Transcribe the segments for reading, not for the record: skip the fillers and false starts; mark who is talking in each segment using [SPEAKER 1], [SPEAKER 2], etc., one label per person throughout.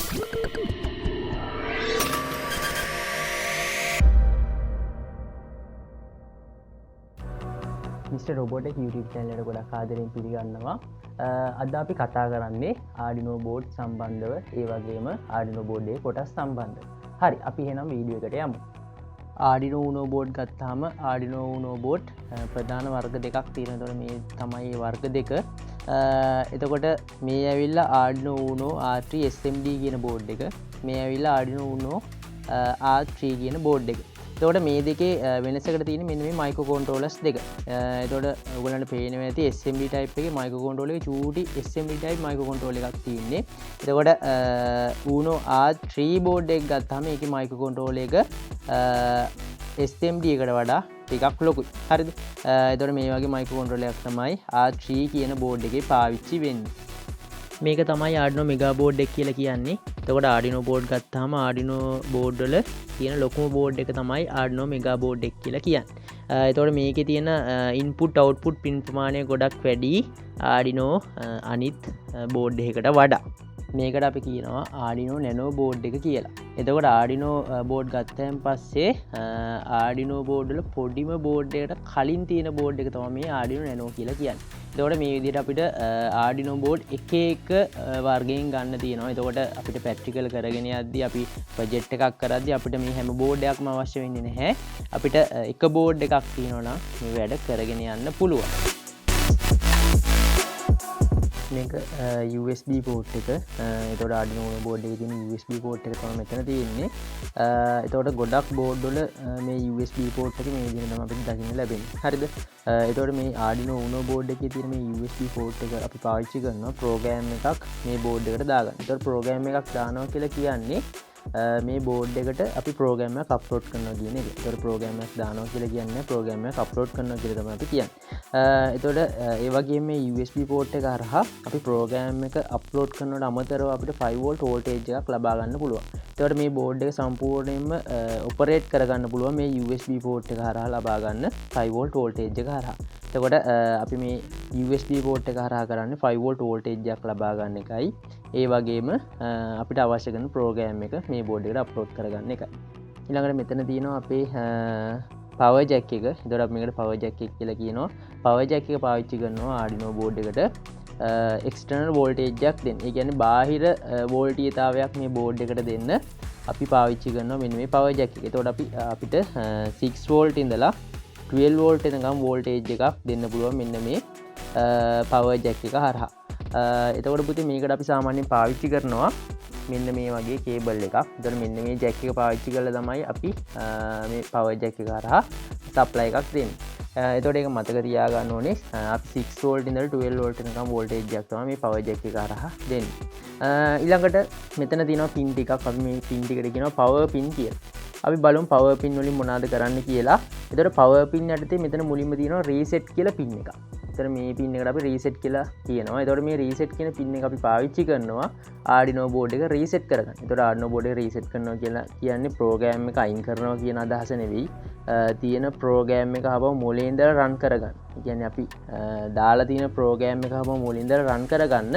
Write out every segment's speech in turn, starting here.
[SPEAKER 1] Mr.Robotech YouTube channel එකට ගොඩක් ආදරෙන් පිළිගන්නවා. අද අපි කතා කරන්නේ Arduino board සම්බන්ධව, ඒ වගේම Arduino board එකේ කොටස් සම්බන්ධව. හරි, අපි එහෙනම් වීඩියෝ එකට යමු. Arduino Uno board ගත්තාම Arduino Uno board ප්‍රධාන වර්ග දෙකක් තියෙනවා. එතකොට මේ තමයි වර්ග දෙක. එතකොට මේ ඇවිල්ලා Arduino Uno R3 SMD කියන board එක. මේ ඇවිල්ලා Arduino Uno R3 කියන board එක. එතකොට මේ දෙකේ වෙනසකට තියෙන මෙන්න මේ මයික්‍රෝ කන්ට්‍රෝලර්ස් දෙක. එතකොට ඔයගොල්ලන්ට පේනවා ඇති SMD type එකේ මයික්‍රෝ කන්ට්‍රෝලර් එකේ චූටි SMD type මයික්‍රෝ කන්ට්‍රෝලර් එකක් තියෙන්නේ. එතකොට Uno R3 board එක ගත්තාම ඒකේ මයික්‍රෝ කන්ට්‍රෝලර් එක SMD එකට වඩා ටිකක් ලොකුයි. හරිද? එතකොට මේ වගේ මයික්‍රෝ කන්ට්‍රෝලර් එකක් තමයි R3 කියන board එකේ පාවිච්චි වෙන්නේ. මේක තමයි Arduino Mega board එක කියලා කියන්නේ. එතකොට Arduino board ගත්තාම Arduino board වල තියෙන ලොකුම board එක තමයි Arduino Mega board එක කියලා කියන්නේ. එතකොට මේකේ තියෙන input output pin ප්‍රමාණය ගොඩක් වැඩි Arduino අනිත් board එකකට වඩා. මේකට අපි කියනවා Arduino Nano board එක කියලා. එතකොට Arduino board ගත්තයින් පස්සේ Arduino board වල පොඩිම board එකට කලින් තියෙන board එක තමයි මේ Arduino Nano කියලා කියන්නේ. එතකොට මේ විදිහට අපිට Arduino board එක එක වර්ගයෙන් ගන්න තියෙනවා. එතකොට අපිට ප්‍රැක්ටිකල් කරගෙන යද්දී අපි ප්‍රොජෙක්ට් එකක් කරද්දී අපිට මේ හැම board එකක්ම අවශ්‍ය වෙන්නේ නැහැ. අපිට එක board එකක් තියෙනවා නම් මේ වැඩ කරගෙන යන්න පුළුවන්. මේක USB port එක. එතකොට Arduino Uno board එකේ තියෙන USB port එක තමයි මෙතන තියෙන්නේ. එතකොට ගොඩක් board වල මේ USB port එක මේ විදිහට තමයි අපිට දකින්න ලැබෙන්නේ. හරිද? එතකොට මේ Arduino Uno board එකේ තියෙන මේ USB port එක අපි පාවිච්චි කරනවා program එකක් මේ board එකට දාගන්න. එතකොට program එකක් දානවා කියලා කියන්නේ මේ board එකට අපි program එකක් upload කරනවා කියන එක. ඒතකොට program එකක් දානවා කියලා කියන්නේ program එකක් upload කරනවා කියලා තමයි අපි කියන්නේ. එතකොට ඒ වගේම මේ USB port එක හරහා අපි program එක upload කරනවට අමතරව අපිට 5 volt voltage එකක් ලබා ගන්න පුළුවන්. එතකොට මේ board එක සම්පූර්ණයෙන්ම operate කරගන්න පුළුවන් මේ USB port එක හරහා ලබා ගන්න 5 volt voltage එක හරහා. එතකොට අපි මේ USB port එක හරහා කරන්නේ 5 volt voltage එකක් ලබා ගන්න එකයි. ඒ වගේම අපිට අවශ්‍ය කරන ප්‍රෝග්‍රෑම් එක මේ බෝඩ් එකට අප්ලෝඩ් කරගන්න එකයි. ඊළඟට මෙතන තියෙනවා අපේ power jack එක. එතකොට අපි මේකට power jack එක කියලා කියනවා. power jack එක පාවිච්චි කරනවා Arduino board එකට external voltage එකක් දෙන්න. ඒ කියන්නේ බාහිර වෝල්ටීයතාවයක් මේ බෝඩ් එකට දෙන්න අපි පාවිච්චි කරනවා මෙන්න මේ power jack එක. එතකොට අපිට 6 volt ඉඳලා 12 volt එනකම් voltage එකක් දෙන්න පුළුවන් මෙන්න මේ power jack එක හරහා. එතකොට පුතේ මේකට අපි සාමාන්‍යයෙන් පාවිච්චි කරනවා මෙන්න මේ වගේ කේබල් එකක්. එතකොට මෙන්න මේ ජැක් එක පාවිච්චි කරලා තමයි අපි මේ පවර් ජැක් එක හරහා සප්ලයි එකක් දෙන්නේ. එතකොට ඒක මතක තියාගන්න ඕනේ. අපි 6 volt ඉඳලා 12 volt වෙනකම් වෝල්ටේජ් එකක් තමයි මේ පවර් ජැක් එක හරහා දෙන්නේ. ඊළඟට මෙතන තියෙනවා පින් ටිකක්. අපි මේ පින් ටිකට කියනවා පවර් පින් කියලා. අපි බලමු පවර් පින් වලින් මොනවද කරන්න කියලා. එතකොට පවර් පින් යටතේ මෙතන මුලින්ම තියෙනවා රීසෙට් කියලා පින් එකක්. එතන මේ පින් එකට අපි රීසෙට් කියලා කියනවා. එතකොට මේ රීසෙට් කියන පින් එක අපි පාවිච්චි කරනවා Arduino board එක රීසෙට් කරගන්න. එතකොට Arduino board එක රීසෙට් කරනවා කියලා කියන්නේ ප්‍රෝග්‍රෑම් එක අයින් කරනවා කියන අදහස නෙවෙයි. තියෙන ප්‍රෝග්‍රෑම් එක ආවම මුලින් ඉඳලා රන් කරගන්න. ඒ කියන්නේ අපි දාලා තියෙන ප්‍රෝග්‍රෑම් එක ආවම මුලින් ඉඳලා රන් කරගන්න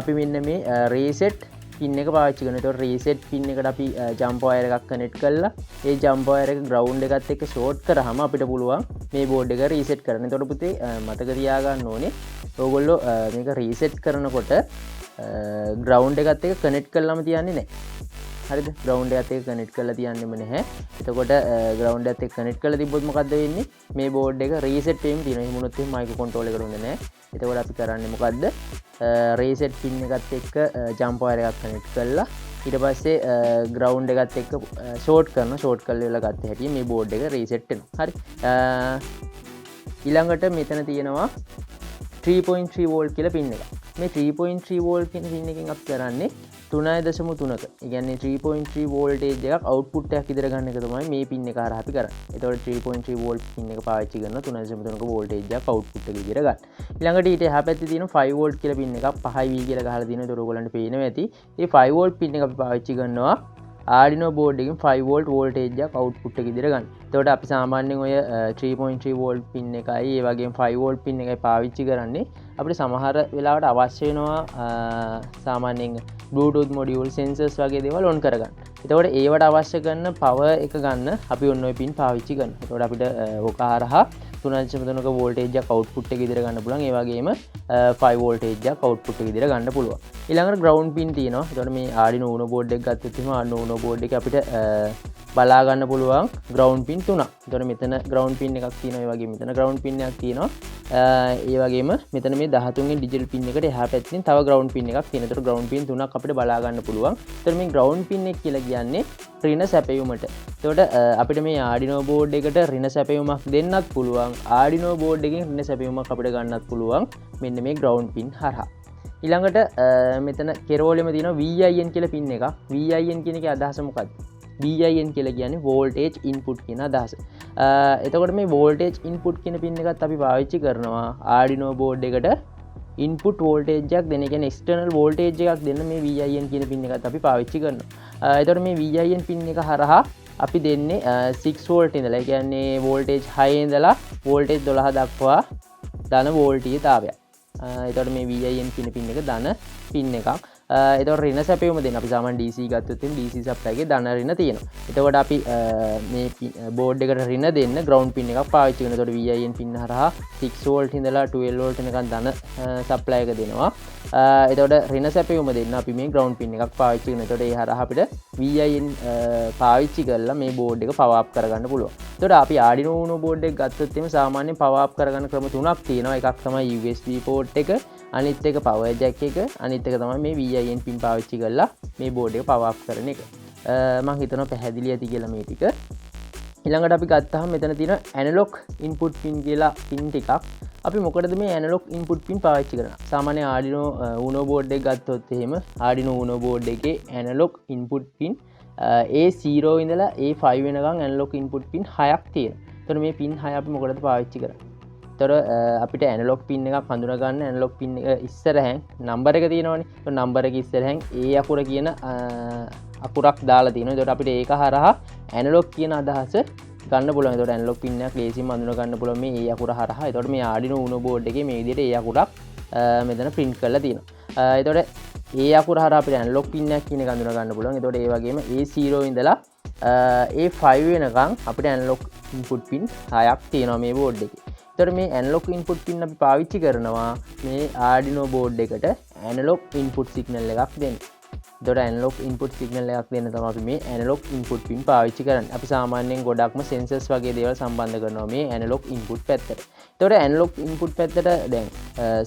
[SPEAKER 1] අපි මෙන්න මේ රීසෙට් පින් එක පාවිච්චි කරනවා. එතකොට රීසෙට් පින් එකට අපි ජම්ප් වයර් එකක් කනෙක්ට් කරලා ඒ ජම්ප් වයර් එක ග්‍රවුන්ඩ් එකත් එක්ක ෂෝට් කරාම අපිට පුළුවන් මේ බෝඩ් එක රීසෙට් කරන්න. එතකොට පුතේ මතක තියාගන්න ඕනේ ඕගොල්ලෝ මේක රීසෙට් කරනකොට ග්‍රවුන්ඩ් එකත් එක්ක කනෙක්ට් කරලාම තියන්නේ නැහැ. හරිද? ග්‍රවුන්ඩ් එකත් එක්ක කනෙක්ට් කරලා තියන්නෙම නැහැ. එතකොට ග්‍රවුන්ඩ් එකත් එක්ක කනෙක්ට් කරලා තිබ්බොත් මොකද්ද වෙන්නේ? මේ බෝඩ් එක රීසෙට් වෙමින් තියෙනවා. එහෙම වුණොත් එහෙනම් මයික්‍රෝ කන්ට්‍රෝලර් එකට උන්නේ නැහැ. එතකොට අපි කරන්නේ මොකද්ද? රීසෙට් පින් එකත් එක්ක ජම්ප් වයර් එකක් කනෙක්ට් කරලා ඊට පස්සේ ග්‍රවුන්ඩ් එකත් එක්ක ෂෝට් කරනවා. ෂෝට් කරලා ඉවරලා ගත්ත හැටි මේ බෝඩ් එක රීසෙට් වෙනවා. හරි. ඊළඟට මෙතන තියෙනවා 3.3 volt කියලා පින් එකක්. මේ 3.3 volt කියන පින් එකෙන් අපි කරන්නේ 3.3ක. ඒ කියන්නේ 3.3 voltage එකක් output එකක් ඉදර ගන්න එක තමයි මේ පින් එක හරහා අපි කරන්නේ. එතකොට 3.3 volt පින් එක පාවිච්චි කරනවා 3.3ක voltage එකක් output එක ඉදර ගන්න. ඊළඟට ඊට එහා පැත්තේ තියෙන 5 volt කියලා පින් එකක් 5V කියලා ගහලා තියෙනවා. ඒක ඔයගොල්ලන්ට පේනවා ඇති. මේ 5 volt පින් එක අපි පාවිච්චි කරනවා Arduino board එකෙන් 5 volt voltage එකක් output එක ඉදිරියට ගන්න. එතකොට අපි සාමාන්‍යයෙන් ඔය 3.3 volt pin එකයි ඒ වගේම 5 volt pin එකයි පාවිච්චි කරන්නේ අපිට සමහර වෙලාවට අවශ්‍ය වෙනවා සාමාන්‍යයෙන් Bluetooth module sensors වගේ දේවල් on කරගන්න. එතකොට ඒවට අවශ්‍ය කරන power එක ගන්න අපි ඔන්න ඔය pin පාවිච්චි කරනවා. එතකොට අපිට ඕක හරහා 3.3ක voltage එකක් output එක විදිහට ගන්න පුළුවන්. ඒ වගේම 5 voltage එකක් output එක විදිහට ගන්න පුළුවන්. ඊළඟට ground pin තියෙනවා. එතකොට මේ Arduino Uno board එක ගත්තොත් එහෙනම් Arduino Uno board එකේ අපිට බලා ගන්න පුළුවන් ground pin 3ක්. එතකොට මෙතන ground pin එකක් තියෙනවා. ඒ වගේම මෙතන ground pin එකක් තියෙනවා. ඒ වගේම මෙතන මේ 13 වෙනි digital pin එකට එහා පැත්තෙන් තව ground pin එකක් තියෙනවා. එතකොට ground pin 3ක් අපිට බලා ගන්න පුළුවන්. එතකොට මේ ground pin එක කියලා කියන්නේ ඍණ සැපයුමට. එතකොට අපිට මේ Arduino board එකට ඍණ සැපයුමක් දෙන්නත් පුළුවන්. Arduino board එකෙන් ඍණ සැපයුමක් අපිට ගන්නත් පුළුවන්. මෙන්න මේ ground pin හරහා. ඊළඟට මෙතන කෙරෝලෙම තියෙනවා VIN කියලා pin එකක්. VIN කියන එකේ අදහස මොකක්ද? VIN කියලා කියන්නේ voltage input කියන අදහස. එතකොට මේ voltage input කියන pin එකත් අපි පාවිච්චි කරනවා Arduino board එකට input voltage එකක් දෙන. ඒ කියන්නේ external voltage එකක් දෙන්න මේ VIN කියන pin එකත් අපි පාවිච්චි කරනවා. එතකොට මේ VIN pin එක හරහා අපි දෙන්නේ 6 volt ඉඳලා. ඒ කියන්නේ voltage 6 ඉඳලා voltage 12 දක්වා ධන වෝල්ටීයතාවයක්. එතකොට මේ VIN කියන pin එක ධන pin එකක්. එතකොට ඍණ සැපයුම දෙන්න අපි සාමාන්‍ය DC ගත්තොත් එම් DC සප්ලයි එකේ ධන ඍණ තියෙනවා. එතකොට අපි මේ බෝඩ් එකට ඍණ දෙන්න ground pin එකක් පාවිච්චි කරනවා. එතකොට VIN pin හරහා 6 volt ඉඳලා 12 volt වෙනකන් ධන සප්ලයි එක දෙනවා. එතකොට ඍණ සැපයුම දෙන්න අපි මේ ground pin එකක් පාවිච්චි කරනවා. එතකොට ඒ හරහා අපිට VIN පාවිච්චි කරලා මේ බෝඩ් එක power up කරගන්න පුළුවන්. එතකොට අපි Arduino Uno board එක ගත්තොත් එම් සාමාන්‍යයෙන් power up කරගන්න ක්‍රම තුනක් තියෙනවා. එකක් තමයි USB port එක, අනිත් එක power jack එක, අනිත් එක තමයි මේ VIN pin පාවිච්චි කරලා මේ බෝඩ් එක power up කරන එක. මම හිතනවා පැහැදිලි ඇති කියලා මේ ටික. ඊළඟට අපි ගත්තාම මෙතන තියෙන analog input pin කියලා pin ටිකක්. අපි මොකටද මේ analog input pin පාවිච්චි කරන්නේ? සාමාන්‍ය Arduino Uno board එක ගත්තොත් එහෙම Arduino Uno board එකේ analog input pin A0 ඉඳලා A5 වෙනකන් analog input pin 6ක් තියෙනවා. එතකොට මේ pin 6 අපි මොකටද පාවිච්චි කරන්නේ? තොර අපිට ඇනලොක් පින් එකක් හඳුනගන්න ඇනලොක් පින් එක ඉස්සරහැන් නම්බර එක තියෙනවනේ. ඒ නම්බර එක ඉස්සරහැන් ඒ අකුර කියන අකුරක් දාලා තියෙනවා. ඒකට අපිට ඒක හරහා ඇනලොක් කියන අදහස ගන්න පුළුවන්. ඒකට ඇනලොක් පින් එකක් ලේසියෙන් හඳුන ගන්න පුළුවන් මේ ඒ අකුර හරහා. ඒකට මේ Arduino Uno board එකේ මේ විදිහට ඒ අකුරක් මෙතන print කරලා තියෙනවා. ඒකට ඒ අකුර හරහා අපිට ඇනලොක් පින් එකක් කියන එක හඳුන ගන්න පුළුවන්. ඒකට ඒ වගේම A0 ඉඳලා A5 වෙනකන් අපිට ඇනලොක් ඉන්පුට් පින් 6ක් තියෙනවා මේ board එකේ. එතකොට මේ ඇනලොග් ඉන්පුට් පින් අපි පාවිච්චි කරනවා මේ Arduino board එකට ඇනලොග් ඉන්පුට් සිග්නල් එකක් දෙන්න. එතකොට ඇනලොග් ඉන්පුට් සිග්නල් එකක් දෙන්න තමයි අපි මේ ඇනලොග් ඉන්පුට් පින් පාවිච්චි කරන්නේ. අපි සාමාන්‍යයෙන් ගොඩක්ම sensors වගේ දේවල් සම්බන්ධ කරනවා මේ ඇනලොග් ඉන්පුට් පැත්තට. එතකොට ඇනලොග් ඉන්පුට් පැත්තට දැන්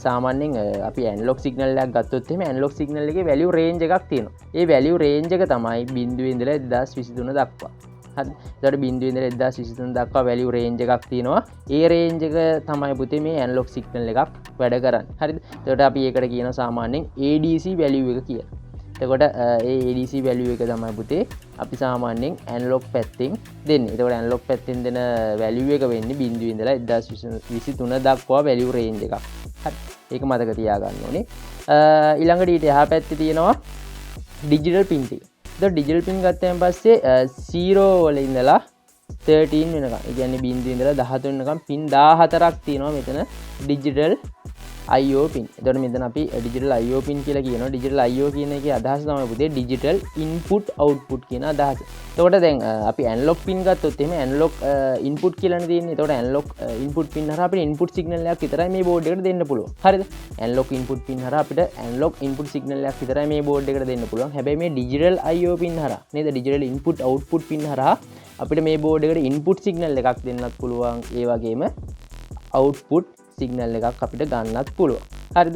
[SPEAKER 1] සාමාන්‍යයෙන් අපි ඇනලොග් සිග්නල් එකක් ගත්තොත් එහෙම ඇනලොග් සිග්නල් එකේ value range එකක් තියෙනවා. ඒ value range එක තමයි 0 ඉඳලා 2023 දක්වා. හරි. එතකොට 0 ඉඳලා 2023 දක්වා value range එකක් තියෙනවා. ඒ range එක තමයි පුතේ මේ analog signal එකක් වැඩ කරන්නේ. හරිද? එතකොට අපි ඒකට කියනවා සාමාන්‍යයෙන් ADC value එක කියලා. එතකොට ඒ ADC value එක තමයි පුතේ අපි සාමාන්‍යයෙන් analog පැත්තෙන් දෙන්නේ. එතකොට analog පැත්තෙන් දෙන value එක වෙන්නේ 0 ඉඳලා 2023 දක්වා value range එකක්. හරි. ඒක මතක තියාගන්න ඕනේ. ඊළඟට ඊට එහා පැත්තේ තියෙනවා digital pin ටික. ඩිජිටල් පින් ගත්තයන් පස්සේ 0 වල ඉඳලා 13 වෙනකම්. ඒ කියන්නේ 0 ඉඳලා 13 වෙනකම් පින් 14ක් තියෙනවා මෙතන ඩිජිටල් IO පින්. එතකොට මෙතන අපි ඩිජිටල් IO පින් කියලා කියනවා. ඩිජිටල් IO කියන එකේ අදහස තමයි පුතේ ඩිජිටල් ඉන්පුට් අවුට්පුට් කියන අදහස. එතකොට දැන් අපි ඇනලොග් පින් ගත්තොත් එහෙම ඇනලොග් ඉන්පුට් කියලානේ තියෙන්නේ. එතකොට ඇනලොග් ඉන්පුට් පින් හරහා අපිට ඉන්පුට් සිග්නල් එකක් විතරයි මේ බෝඩ් එකට දෙන්න පුළුවන්. හරිද? ඇනලොග් ඉන්පුට් පින් හරහා අපිට ඇනලොග් ඉන්පුට් සිග්නල් එකක් විතරයි මේ බෝඩ් එකට දෙන්න පුළුවන්. හැබැයි මේ ඩිජිටල් IO පින් හරහා නේද? ඩිජිටල් ඉන්පුට් අවුට්පුට් පින් හරහා අපිට මේ බෝඩ් එකට ඉන්පුට් සිග්නල් එකක් දෙන්නත් පුළුවන්. ඒ වගේම අවුට්පුට් සිග්නල් එකක් අපිට ගන්නත් පුළුවන්. හරිද?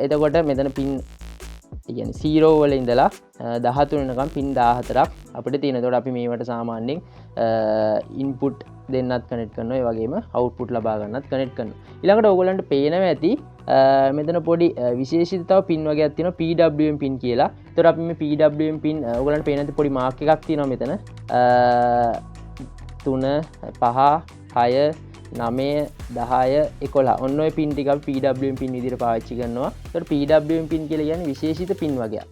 [SPEAKER 1] එතකොට මෙතන පින් කියන්නේ 0 වල ඉඳලා 13 වෙනකම් පින් 14ක් අපිට තියෙනවා. එතකොට අපි මේවට සාමාන්‍යයෙන් ඉන්පුට් දෙන්නත් කනෙක්ට් කරනවා. ඒ වගේම අවුට්පුට් ලබා ගන්නත් කනෙක්ට් කරනවා. ඊළඟට ඕගොල්ලන්ට පේනවා ඇති මෙතන පොඩි විශේෂිතව පින් වගේක් තියෙනවා PWM පින් කියලා. එතකොට අපි මේ PWM පින් ඕගොල්ලන්ට පේන ඇති පොඩි මාක් එකක් තියෙනවා මෙතන. 3 5 6 9 10 11 ඔන්න ඔය පින් ටික අපි PWM පින් විදිහට පාවිච්චි කරනවා. ඒතකොට PWM පින් කියලා කියන්නේ විශේෂිත පින් වගයක්.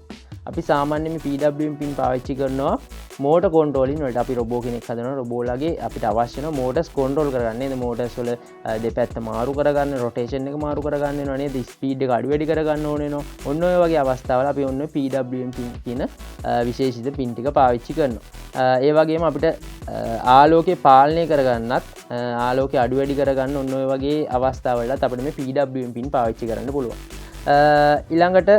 [SPEAKER 1] අපි සාමාන්‍යයෙන් PWM පින් පාවිච්චි කරනවා මෝටර් කන්ට්‍රෝලින් වලට. අපි රොබෝ කෙනෙක් හදනවා රොබෝලාගේ අපිට අවශ්‍ය වෙන මෝටර්ස් කන්ට්‍රෝල් කරගන්න නේද? මෝටර්ස් වල දෙපැත්ත මාරු කරගන්න, රොටේෂන් එක මාරු කරගන්න වෙනවා නේද? ස්පීඩ් එක අඩු වැඩි කරගන්න ඕන වෙනවා. ඔන්න ඔය වගේ අවස්ථාවල අපි ඔන්න PWM පින් කියන විශේෂිත පින් ටික පාවිච්චි කරනවා. ඒ වගේම අපිට ආලෝකය පාලනය කරගන්නත් ආලෝකය අඩු වැඩි කරගන්න ඔන්න ඔය වගේ අවස්ථාවලත් අපිට මේ PWM පින් පාවිච්චි කරන්න පුළුවන්. ඊළඟට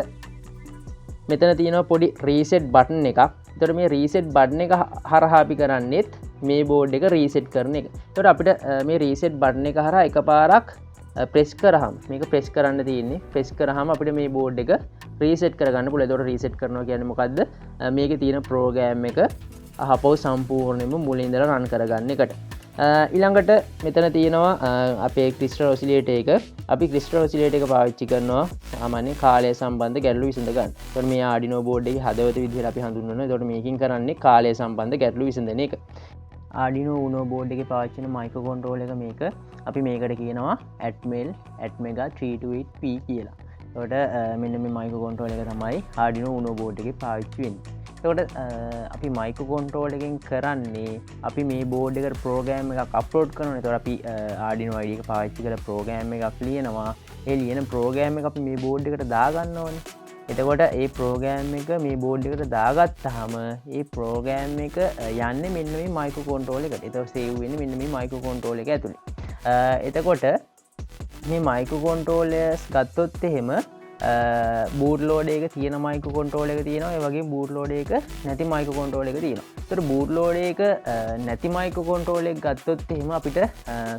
[SPEAKER 1] මෙතන තියෙනවා පොඩි රීසෙට් බටන් එකක්. එතකොට මේ රීසෙට් බටන් එක හරහා අපි කරන්නේත් මේ බෝඩ් එක රීසෙට් කරන එක. එතකොට අපිට මේ රීසෙට් බටන් එක හරහා එකපාරක් ප්‍රෙස් කරාම මේක ප්‍රෙස් කරන්න තියෙන්නේ. ප්‍රෙස් කරාම අපිට මේ බෝඩ් එක රීසෙට් කරගන්න පුළුවන්. එතකොට රීසෙට් කරනවා කියන්නේ මොකද්ද? මේකේ තියෙන ප්‍රෝග්‍රෑම් එක අහපව සම්පූර්ණයෙන්ම මුලින් ඉඳලා රන් කරගන්න එකට. ඊළඟට මෙතන තියෙනවා අපේ ක්‍රිස්ටල් ඔසිලේටර් එක. අපි ක්‍රිස්ටල් ඔසිලේටර් එක පාවිච්චි කරනවා සාමාන්‍ය කාලය සම්බන්ධ ගැටලු විසඳ ගන්න. එතකොට මේ Arduino board එකේ හදවත විදිහට අපි හඳුන්වනවා. එතකොට මේකෙන් කරන්නේ කාලය සම්බන්ධ ගැටලු විසඳන එක. Arduino Uno board එකේ පාවිච්චි කරන මයික්‍රෝ කන්ට්‍රෝල් එක මේක. අපි මේකට කියනවා Atmel Atmega 328P කියලා. එතකොට මෙන්න මේ මයික්‍රෝ කන්ට්‍රෝල් එක තමයි Arduino Uno board එකේ පාවිච්චි වෙන්නේ. එතකොට අපි මයික්‍රෝ කන්ට්‍රෝල් එකෙන් කරන්නේ අපි මේ බෝඩ් එකට ප්‍රෝග්‍රෑම් එකක් අප්ලෝඩ් කරනවා. එතකොට අපි Arduino IDE එක පාවිච්චි කරලා ප්‍රෝග්‍රෑම් එකක් ලියනවා. ඒ ලියන ප්‍රෝග්‍රෑම් එක අපි මේ බෝඩ් එකට දාගන්න ඕනේ. එතකොට ඒ ප්‍රෝග්‍රෑම් එක මේ බෝඩ් එකට දාගත්තාම ඒ ප්‍රෝග්‍රෑම් එක යන්නේ මෙන්න මේ මයික්‍රෝ කන්ට්‍රෝල් එකට. එතකොට සේව් වෙන්නේ මෙන්න මේ මයික්‍රෝ කන්ට්‍රෝල් එක ඇතුලේ. එතකොට මේ මයික්‍රෝ කන්ට්‍රෝලර්ස් ගත්තොත් එහෙම බූට් ලෝඩ් එක තියෙන මයික්‍රෝ කන්ට්‍රෝල් එක තියෙනවා. ඒ වගේම බූට් ලෝඩ් එක නැති මයික්‍රෝ කන්ට්‍රෝල් එක තියෙනවා. ඒතර බූට් ලෝඩ් එක නැති මයික්‍රෝ කන්ට්‍රෝල් එක ගත්තොත් එහෙම අපිට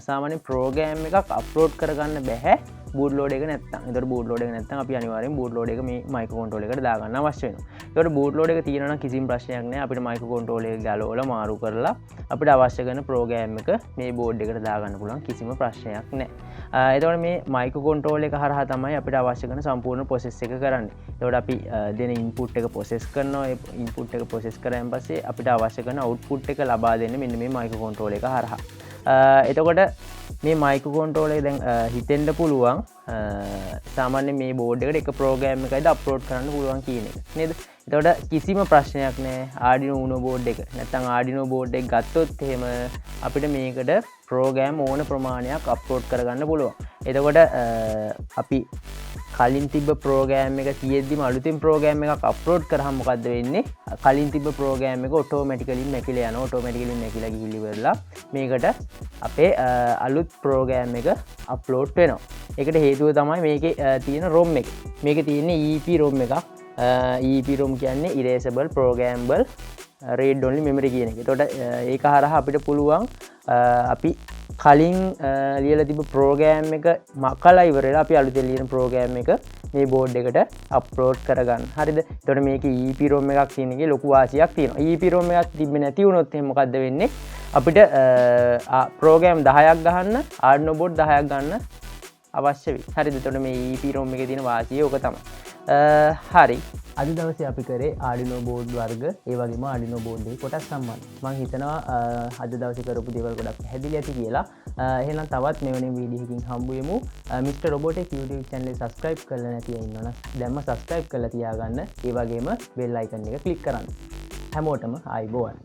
[SPEAKER 1] සාමාන්‍ය ප්‍රෝග්‍රෑම් එකක් අප්ලෝඩ් කරගන්න බැහැ බූට් ලෝඩ් එක නැත්තම්. ඒතර බූට් ලෝඩ් එක නැත්තම් අපි අනිවාර්යෙන් බූට් ලෝඩ් එක මේ මයික්‍රෝ කන්ට්‍රෝල් එකට දාගන්න අවශ්‍ය වෙනවා. ඒතර බූට් ලෝඩ් එක තියෙනවා නම් කිසිම ප්‍රශ්නයක් නැහැ. අපිට මයික්‍රෝ කන්ට්‍රෝල් එක ගලවලා මාරු කරලා අපිට අවශ්‍ය කරන ප්‍රෝග්‍රෑම් එක මේ බෝඩ් එකට දාගන්න පුළුවන්. කිසිම ප්‍රශ්නයක් නැහැ. එතකොට මේ මයික්‍රෝ කන්ට්‍රෝල් එක හරහා තමයි අපිට අවශ්‍ය කරන සම්පූර්ණ ප්‍රොසෙස් එක කරන්නේ. එතකොට අපි දෙන ඉන්පුට් එක ප්‍රොසෙස් කරනවා. ඒ ඉන්පුට් එක ප්‍රොසෙස් කරාන් පස්සේ අපිට අවශ්‍ය කරන අවුට්පුට් එක ලබා දෙන්නේ මෙන්න මේ මයික්‍රෝ කන්ට්‍රෝල් එක හරහා. එතකොට මේ මයික්‍රෝ කන්ට්‍රෝල් එක දැන් හිතෙන්න පුළුවන් සාමාන්‍ය මේ බෝඩ් එකට එක ප්‍රෝග්‍රෑම් එකයිද අප්ලෝඩ් කරන්න පුළුවන් කියන එක නේද? එතකොට කිසිම ප්‍රශ්නයක් නැහැ Arduino Uno board එක. නැත්නම් Arduino board එක ගත්තොත් එහෙම අපිට මේකට ප්‍රෝග්‍රෑම් ඕන ප්‍රමාණයක් අප්ලෝඩ් කරගන්න පුළුවන්. එතකොට අපි කලින් තිබ්බ ප්‍රෝග්‍රෑම් එක තියෙද්දිම අලුතින් ප්‍රෝග්‍රෑම් එකක් අප්ලෝඩ් කරාම මොකද්ද වෙන්නේ? කලින් තිබ්බ ප්‍රෝග්‍රෑම් එක ඔටෝමැටිකලි නැකිලා යනවා. ඔටෝමැටිකලි නැකිලා ගිහිලි වෙලා මේකට අපේ අලුත් ප්‍රෝග්‍රෑම් එක අප්ලෝඩ් වෙනවා. ඒකට හේතුව තමයි මේකේ තියෙන ROM එක. මේකේ තියෙන්නේ EEPROM එකක්. EEPROM කියන්නේ erasable programmable read only memory කියන එක. එතකොට ඒක හරහා අපිට පුළුවන් අපි කලින් ලියලා තිබ්බ ප්‍රෝග්‍රෑම් එක මකලා ඉවරලා අපි අලුතෙන් ලියන ප්‍රෝග්‍රෑම් එක මේ බෝඩ් එකට අප්ලෝඩ් කරගන්න. හරිද? එතකොට මේකේ EEPROM එකක් තියෙන එකේ ලොකු වාසියක් තියෙනවා. EEPROM එකක් තිබ්බේ නැති වුණොත් එහෙනම් මොකද්ද වෙන්නේ? අපිට ප්‍රෝග්‍රෑම් 10ක් ගහන්න Arduino board 10ක් ගන්න අවශ්‍ය වෙයි. හරිද? එතකොට මේ EEPROM එකේ තියෙන වාසිය ඕක තමයි. හරි. අද දවසේ අපි කරේ Arduino board වර්ග ඒ වගේම Arduino board එකේ කොටස් සම්බන්ධ. මම හිතනවා අද දවසේ කරපු දේවල් ගොඩක් පැහැදිලි ඇති කියලා. එහෙනම් තවත් මෙවැනි වීඩියෝ එකකින් හම්බ වෙමු. Mr.Robotech YouTube channel එක subscribe කරලා නැති අය ඉන්නවනම් දැන්ම subscribe කරලා තියාගන්න. ඒ වගේම bell icon එක click කරන්න. හැමෝටම ආයුබෝවන්.